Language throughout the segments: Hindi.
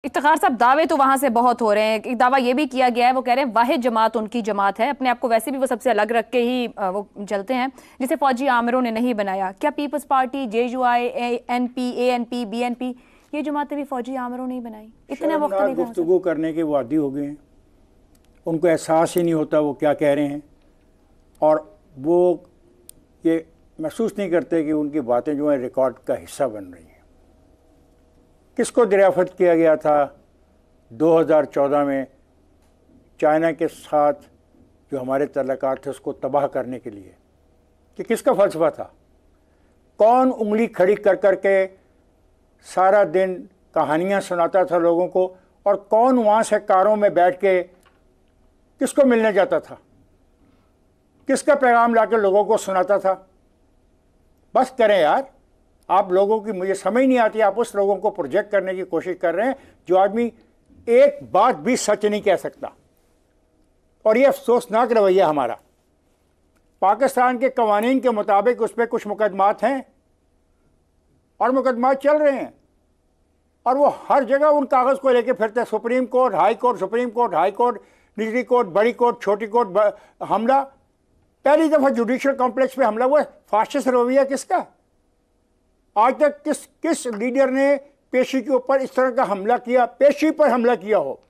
इफ्तिखार साहब, दावे तो वहां से बहुत हो रहे हैं। एक दावा ये भी किया गया है, वो कह रहे हैं वाहिद जमात उनकी जमात है, अपने आप को वैसे भी वो सबसे अलग रख के ही वो चलते हैं, जिसे फौजी आमिरों ने नहीं बनाया। क्या Peoples Party, JUI, NP, ANP, BNP, ये जमातें भी फौजी आमिरों ने ही बनाई? इतने मुख्तलिफ गुफ्तगू करने के वो आदी हो गए हैं, उनको एहसास ही नहीं होता वो क्या कह रहे हैं, और वो ये महसूस नहीं करते कि उनकी बातें जो है रिकॉर्ड का हिस्सा बन रही हैं। किसको दरियाफ्त किया गया था 2014 में चाइना के साथ जो हमारे तल्लुकात थे उसको तबाह करने के लिए, कि किसका फ़लसफ़ा था? कौन उंगली खड़ी कर कर के सारा दिन कहानियाँ सुनाता था लोगों को, और कौन वहाँ से कारों में बैठ के किसको मिलने जाता था, किसका पैगाम ला के लोगों को सुनाता था? बस करें यार, आप लोगों की मुझे समझ नहीं आती, आप उस लोगों को प्रोजेक्ट करने की कोशिश कर रहे हैं जो आदमी एक बात भी सच नहीं कह सकता। और ये अफसोसनाक रवैया हमारा। पाकिस्तान के कवानीन के मुताबिक उस पर कुछ मुकदमात हैं और मुकदमात चल रहे हैं, और वो हर जगह उन कागज़ को लेके फिरते हैं। Supreme court, high court, supreme court, high court, निचली कोर्ट, बड़ी कोर्ट, छोटी कोर्ट, हमला। पहली दफ़ा जुडिशल कॉम्प्लेक्स पे हमला हुआ। फाशिस्ट रवैया किसका? आज तक किस लीडर ने पेशी के ऊपर इस तरह का हमला किया, पेशी पर हमला किया हो?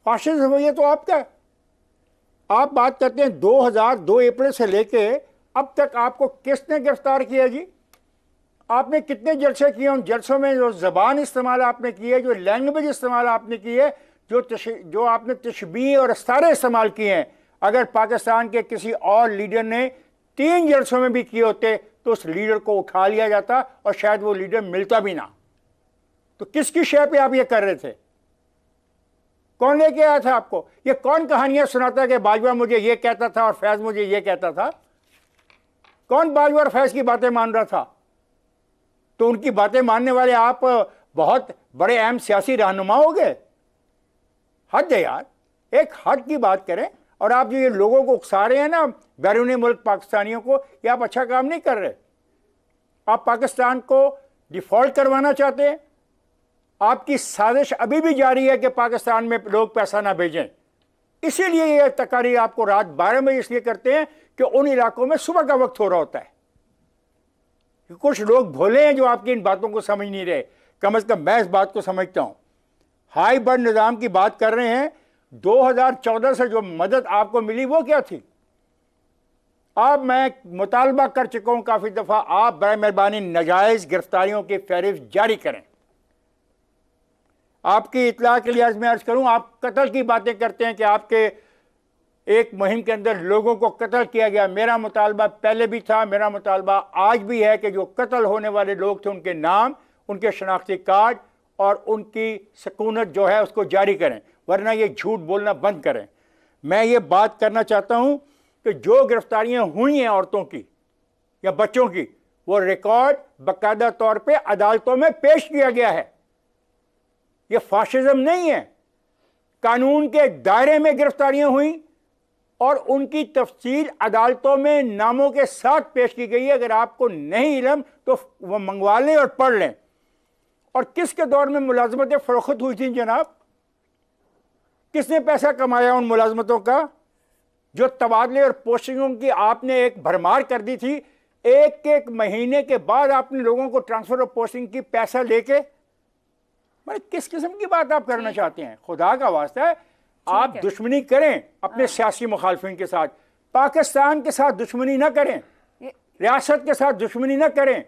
फाशिस्ट रवैया तो आपका है। आप बात करते हैं 2002 अप्रैल से लेके अब तक आपको किसने गिरफ्तार किया जी? आपने कितने जलसे किए? उन जलसों में जो ज़बान इस्तेमाल आपने की है, जो लैंग्वेज इस्तेमाल आपने की है, जो आपने तशबीह और इस्तारे इस्तेमाल किए हैं, अगर पाकिस्तान के किसी और लीडर ने 3 जलसों में भी किए होते तो उस लीडर को उठा लिया जाता और शायद वो लीडर मिलता भी ना। तो किसकी शय पे आप ये कर रहे थे? कौन लेके आया था आपको? ये कौन कहानियां सुनाता है कि बाजवा मुझे ये कहता था और फैज मुझे ये कहता था? कौन बाजवा और फैज की बातें मान रहा था? तो उनकी बातें मानने वाले आप बहुत बड़े अहम सियासी रहनुमा हो गए। हद है यार, एक हद की बात करें। और आप जो ये लोगों को उकसा रहे हैं ना, बैरून मुल्क पाकिस्तानियों को, ये आप अच्छा काम नहीं कर रहे। आप पाकिस्तान को डिफॉल्ट करवाना चाहते हैं। आपकी साजिश अभी भी जारी है कि पाकिस्तान में लोग पैसा ना भेजें। इसीलिए ये तकारीर आपको रात 12 बजे इसलिए करते हैं कि उन इलाकों में सुबह का वक्त हो रहा होता है। कुछ लोग भोले हैं जो आपकी इन बातों को समझ नहीं रहे। कम से कम मैं इस बात को समझता हूं। हाई बर्ड निज़ाम की बात कर रहे हैं। 2014 से जो मदद आपको मिली वो क्या थी? अब मैं मुतालबा कर चुका हूं काफी दफा, आप बराए मेहरबानी नाजायज गिरफ्तारियों की फहरिस्त जारी करें। आपकी इतला के लिए आज मैं अर्ज करूं, आप कत्ल की बातें करते हैं कि आपके एक मुहिम के अंदर लोगों को कत्ल किया गया। मेरा मुतालबा पहले भी था, मेरा मुतालबा आज भी है कि जो कत्ल होने वाले लोग थे उनके नाम, उनके शनाख्ती कार्ड और उनकी सकूनत जो है उसको जारी करें, वरना ये झूठ बोलना बंद करें। मैं ये बात करना चाहता हूं कि जो गिरफ्तारियां हुई हैं औरतों की या बच्चों की, वो रिकॉर्ड बाकायदा तौर पे अदालतों में पेश किया गया है। ये फाशिज्म नहीं है। कानून के दायरे में गिरफ्तारियां हुई और उनकी तफसील अदालतों में नामों के साथ पेश की गई है। अगर आपको नहीं इल्म तो वह मंगवा लें और पढ़ लें। और किसके दौर में मुलाजमतें फरोख्त हुई थी जनाब? किसने पैसा कमाया उन मुलाजमतों का? जो तबादले और पोस्टिंगों की आपने एक भरमार कर दी थी। एक एक महीने के बाद आपने लोगों को ट्रांसफर और पोस्टिंग की पैसा लेके, मतलब किस किस्म की बात आप करना चाहते हैं? खुदा का वास्ता है, आप दुश्मनी करें अपने सियासी मुखालफिन के साथ, पाकिस्तान के साथ दुश्मनी ना करें, रियासत के साथ दुश्मनी ना करें,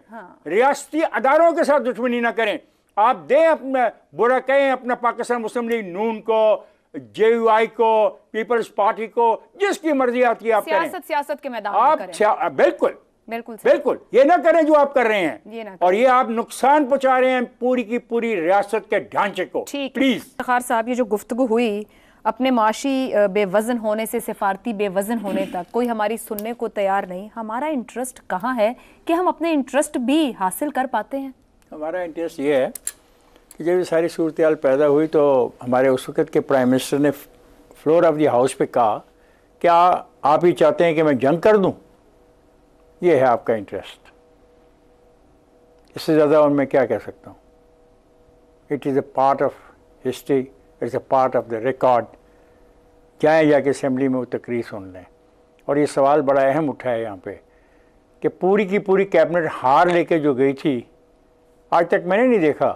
रियासती अदारों के साथ दुश्मनी ना करें। आप दें अपना बुरा कहें अपना पाकिस्तान मुस्लिम लीग नून को, JUI को, पीपल्स पार्टी को, जिसकी मर्जी आती है आप करें। सियासत के मैदान आप बिल्कुल बिल्कुल बिल्कुल ये ना करें जो आप कर रहे हैं, और ये आप नुकसान पहुंचा रहे हैं पूरी की पूरी रियासत के ढांचे को। प्लीज इफ्तिखार साहब, ये जो गुफ्तगू हुई अपने माशी बेवजन होने से सिफारती बेवजन होने तक, कोई हमारी सुनने को तैयार नहीं। हमारा इंटरेस्ट कहाँ है कि हम अपने इंटरेस्ट भी हासिल कर पाते हैं? हमारा इंटरेस्ट ये है कि जब ये सारी सूरत हाल पैदा हुई तो हमारे उस वक़्त के प्राइम मिनिस्टर ने फ्लोर ऑफ द हाउस पे कहा, क्या आप ही चाहते हैं कि मैं जंग कर दूं? ये है आपका इंटरेस्ट। इससे ज़्यादा और मैं क्या कह सकता हूँ? It is a part of history, it's a part of the record. जाएँ जाके असेंबली में वो तकरीर सुन लें। और ये सवाल बड़ा अहम उठा है यहाँ पे कि पूरी की पूरी कैबिनेट हार लेके जो गई थी, आज तक मैंने नहीं देखा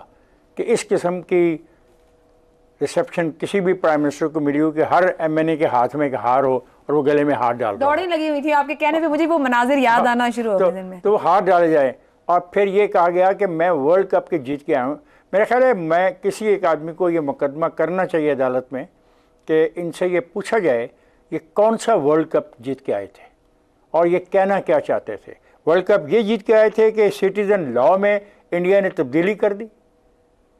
कि इस किस्म की रिसेप्शन किसी भी प्राइम मिनिस्टर को मिली हो कि हर एमएनए के हाथ में एक हार हो और वो गले में हाथ डाल दो। दौड़ी लगी हुई थी आपके कहने पे, मुझे वो मनाजिर याद आना शुरू हो गए दिन में। तो वो हाथ डाले जाए और फिर ये कहा गया कि मैं वर्ल्ड कप के जीत के आया हूँ। मेरा ख्याल है मैं किसी एक आदमी को ये मुकदमा करना चाहिए अदालत में कि इनसे ये पूछा जाए ये कौन सा वर्ल्ड कप जीत के आए थे और ये कहना क्या चाहते थे। वर्ल्ड कप ये जीत के आए थे कि सिटीज़न लॉ में इंडिया ने तब्दीली कर दी।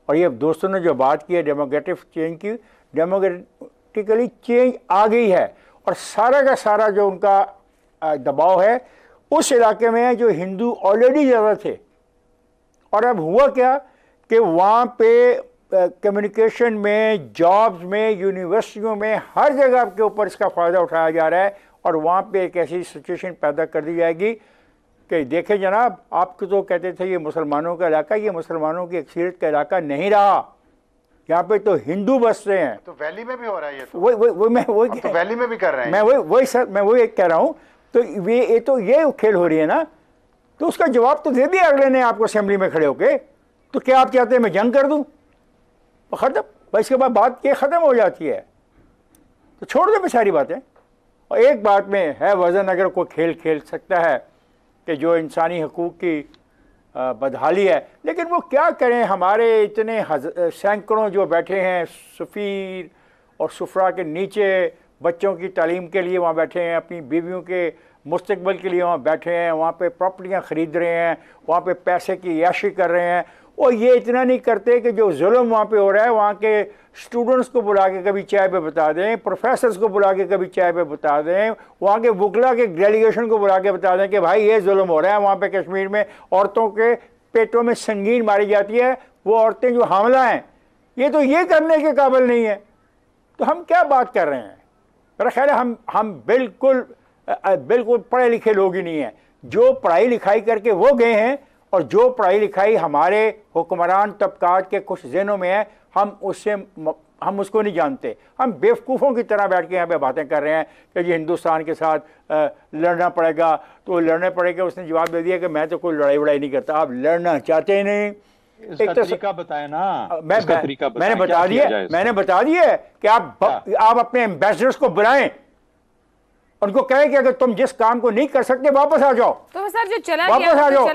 और ये दोस्तों ने जो बात की है डेमोक्रेटिक चेंज की, डेमोक्रेटिकली चेंज आ गई है और सारा का सारा जो उनका दबाव है उस इलाके में है जो हिंदू ऑलरेडी ज़्यादा थे। और अब हुआ क्या कि वहाँ पे कम्युनिकेशन में, जॉब्स में, यूनिवर्सिटियों में, हर जगह के ऊपर इसका फ़ायदा उठाया जा रहा है और वहाँ पे एक ऐसी सिचुएशन पैदा कर दी जाएगी कि देखें जनाब, आपको तो कहते थे ये मुसलमानों का इलाका, ये मुसलमानों की अक्सरियत का इलाका नहीं रहा, यहाँ पे तो हिंदू बसते हैं। तो वैली में भी हो रहा है ये तो। वही तो वैली में भी कर रहे हैं। मैं वही कह रहा हूँ। तो ये खेल हो रही है ना, तो उसका जवाब तो दे दिया अगले ने आपको असेंबली में खड़े होके। तो क्या आप चाहते हैं मैं जंग कर दूँ? ख़त्म, इसके बाद बात ये ख़त्म हो जाती है। तो छोड़ दो सारी बातें। और एक बात में है वज़न, अगर कोई खेल खेल सकता है कि जो इंसानी हकूक़ की बदहाली है, लेकिन वो क्या करें, हमारे इतने सैकड़ों जो बैठे हैं सफ़ीर और सुफरा के नीचे बच्चों की तालीम के लिए वहाँ बैठे हैं, अपनी बीवियों के मुस्तकबिल के लिए वहाँ बैठे हैं, वहाँ पे प्रॉपर्टियाँ ख़रीद रहे हैं, वहाँ पे पैसे की याशी कर रहे हैं। और ये इतना नहीं करते कि जो जुल्म वहाँ पे हो रहा है, वहाँ के स्टूडेंट्स को बुला के कभी चाय पे बता दें, प्रोफेसर्स को बुला के कभी चाय पे बता दें, वहाँ के वकला के डेलीगेशन को बुला के बता दें कि भाई ये जुल्म हो रहा है। वहाँ पे कश्मीर में औरतों के पेटों में संगीन मारी जाती है, वो औरतें जो हामला हैं, ये तो ये करने के काबिल नहीं है। तो हम क्या बात कर रहे हैं? मेरा ख्याल है हम बिल्कुल पढ़े लिखे लोग ही नहीं हैं। जो पढ़ाई लिखाई करके वो गए हैं और जो पढ़ाई लिखाई हमारे हुक्मरान तबकात के कुछ ज़हनों में है, हम उसको नहीं जानते। हम बेवकूफ़ों की तरह बैठ के यहाँ पे बातें कर रहे हैं कि जी हिंदुस्तान के साथ लड़ना पड़ेगा, तो लड़ने पड़ेगा। उसने जवाब दे दिया कि मैं तो कोई लड़ाई वड़ाई नहीं करता। आप लड़ना चाहते ही नहीं। इसका तरीका बताएं ना। मैंने बता दिया कि आप अपने एम्बेसडर्स को बुलाएं, उनको कहें कि अगर तुम जिस काम को नहीं कर सकते वापस आ जाओ। तो सर जो चला वापस गया, आ जाओ।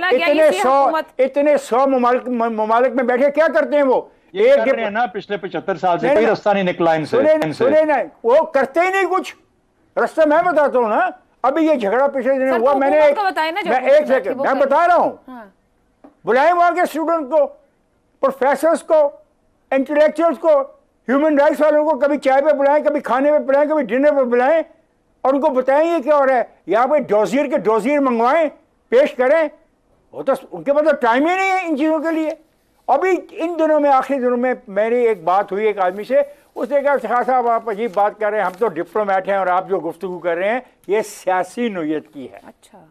इतने 100 ममालिक में बैठे क्या करते हैं वो? ये कर रहे हैं ना, पिछले 75 साल से कोई रास्ता नहीं निकला इनसे। सुने ना, वो करते ही नहीं कुछ। रास्ता मैं बताता हूँ ना। अभी ये झगड़ा पिछले दिन हुआ, मैं एक सेकंड मैं बता रहा हूँ। बुलाएं वहां के स्टूडेंट को, प्रोफेसर्स को, इंटेलेक्चुअल्स को, ह्यूमन राइट्स वालों को, कभी चाय पे बुलाएं, कभी खाने पे बुलाएं, कभी डिनर पे बुलाएं और उनको बताएं ये क्या हो रहा है। यहाँ पे डोजियर के डोजियर मंगवाएं, पेश करें। वो तो उनके पास तो टाइम ही नहीं है इन चीज़ों के लिए। अभी इन दिनों में, आखिरी दिनों में मेरी एक बात हुई एक आदमी से, उसने कहा शाह साहब आप अजीब बात कर रहे हैं, हम तो डिप्लोमेट हैं और आप जो गुफ्तगू कर रहे हैं ये सियासी नोयत की है। अच्छा।